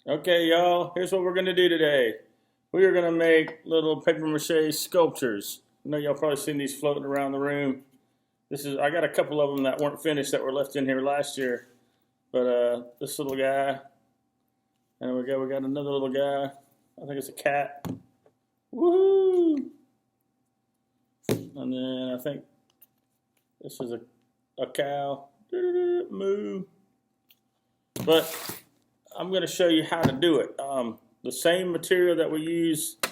Okay, y'all, here's what we're going to do today. We are going to make little paper mache sculptures. I know y'all probably seen these floating around the room. I got a couple of them that weren't finished that were left in here last year. But this little guy, and we got another little guy. I think it's a cat. Woohoo! And then I think this is a cow. Moo. But I'm going to show you how to do it. The same material that we used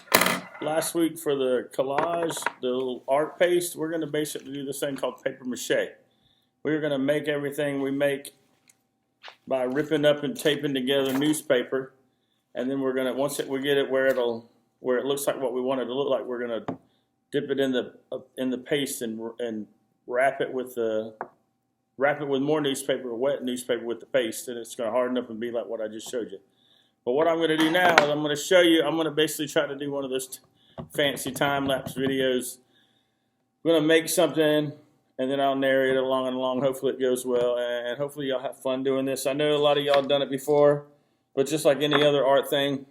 last week for the collage, the little art paste, we're going to basically do this thing called paper mache. We're going to make everything we make by ripping up and taping together newspaper, and then we're going to, once we get it where it looks like what we want it to look like, we're going to dip it in the paste and wrap it with more newspaper, wet newspaper with the paste, and it's going to harden up and be like what I just showed you. But what I'm going to do now is I'm going to show you, I'm going to basically try to do one of those fancy time-lapse videos. I'm going to make something, and then I'll narrate it along and along. Hopefully it goes well, and hopefully y'all have fun doing this. I know a lot of y'all done it before, but just like any other art thing,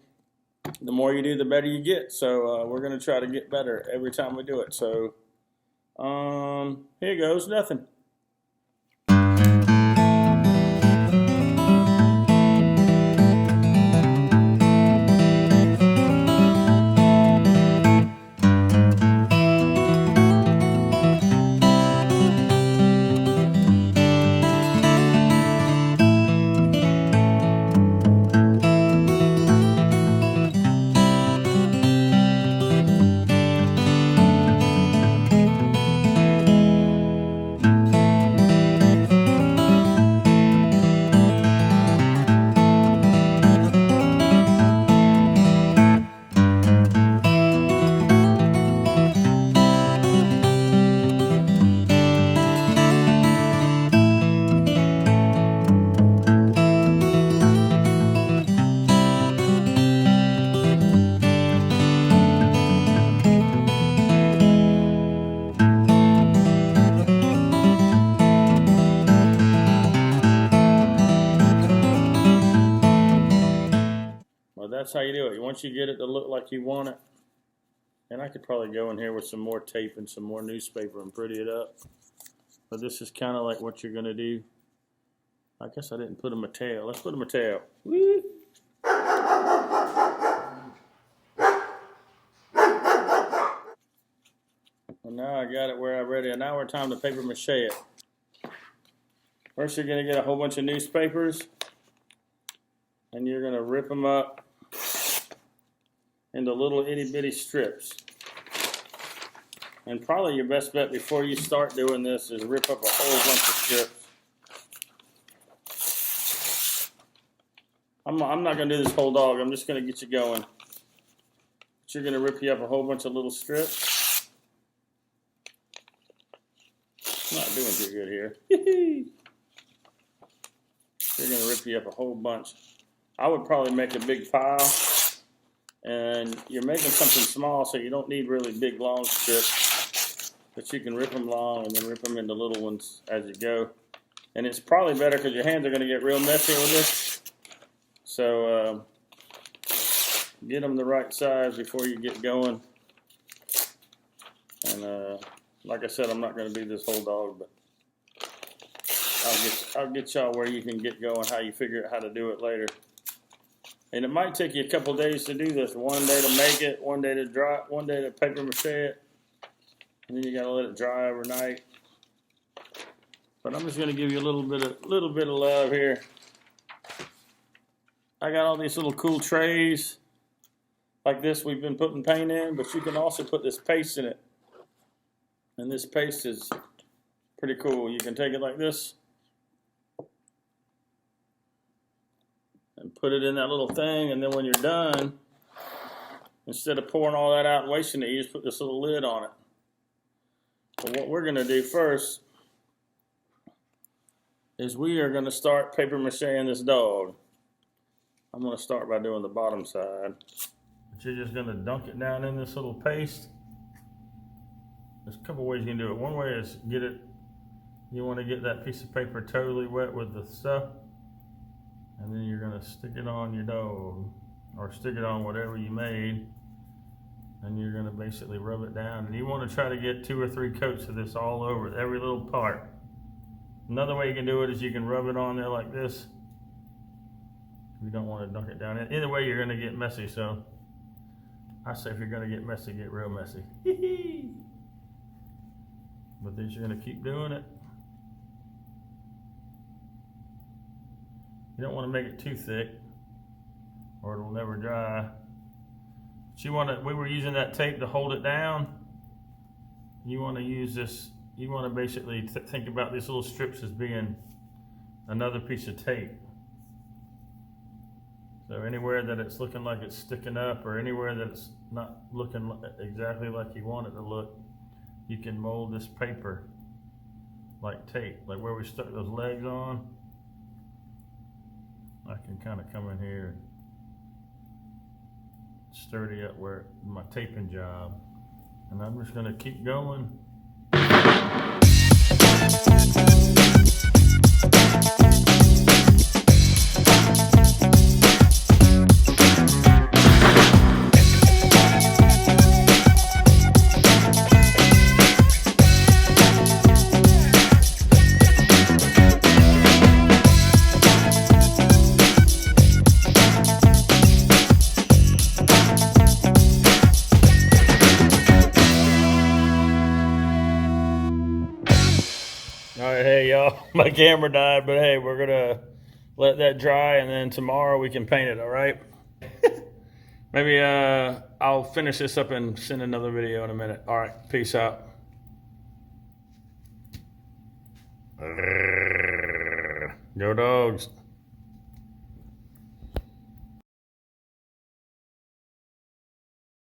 the more you do, the better you get. So we're going to try to get better every time we do it. So here goes nothing. Well, that's how you do it. Once you get it to look like you want it, and I could probably go in here with some more tape and some more newspaper and pretty it up. But this is kind of like what you're going to do. I guess I didn't put them a tail. Let's put them a tail. Woo! Well, now I got it where I'm ready. And now we're time to paper mache it. First, you're going to get a whole bunch of newspapers, and you're going to rip them up into little itty bitty strips. And probably your best bet before you start doing this is rip up a whole bunch of strips. I'm not going to do this whole dog. I'm just going to get you going. But you're going to rip you up a whole bunch of little strips. I'm not doing too good here. You're going to rip you up a whole bunch. I would probably make a big pile. And you're making something small, so you don't need really big, long strips. But you can rip them long and then rip them into little ones as you go. And it's probably better because your hands are going to get real messy with this. So get them the right size before you get going. And like I said, I'm not going to do this whole dog, but I'll get y'all where you can get going, how you figure out how to do it later. And it might take you a couple days to do this. One day to make it, one day to dry, one day to paper mache it, and then you got to let it dry overnight. But I'm just going to give you a little bit of love here. I got all these little cool trays like this we've been putting paint in, but you can also put this paste in it. And this paste is pretty cool. You can take it like this and put it in that little thing, and then when you're done, instead of pouring all that out and wasting it, you just put this little lid on it. But what we're going to do first is we are going to start paper macheing this dog. I'm going to start by doing the bottom side. But you're just going to dunk it down in this little paste. There's a couple ways you can do it. One way is you want to get that piece of paper totally wet with the stuff. And then you're gonna stick it on your dog, or stick it on whatever you made. And you're gonna basically rub it down. And you wanna try to get 2 or 3 coats of this all over every little part. Another way you can do it is you can rub it on there like this. You don't want to dunk it down. Either way, you're gonna get messy, so I say if you're gonna get messy, get real messy. But then you're gonna keep doing it. You don't want to make it too thick, or it'll never dry. But we were using that tape to hold it down. You want to use this, you want to basically think about these little strips as being another piece of tape. So anywhere that it's looking like it's sticking up, or anywhere that it's not looking exactly like you want it to look, you can mold this paper like tape, like where we stuck those legs on. I can kind of come in here and sturdy up where my taping job, and I'm just going to keep going. All right, hey y'all, my camera died, but hey, we're gonna let that dry, and then tomorrow we can paint it, all right? Maybe I'll finish this up and send another video in a minute. All right, peace out. Go dogs.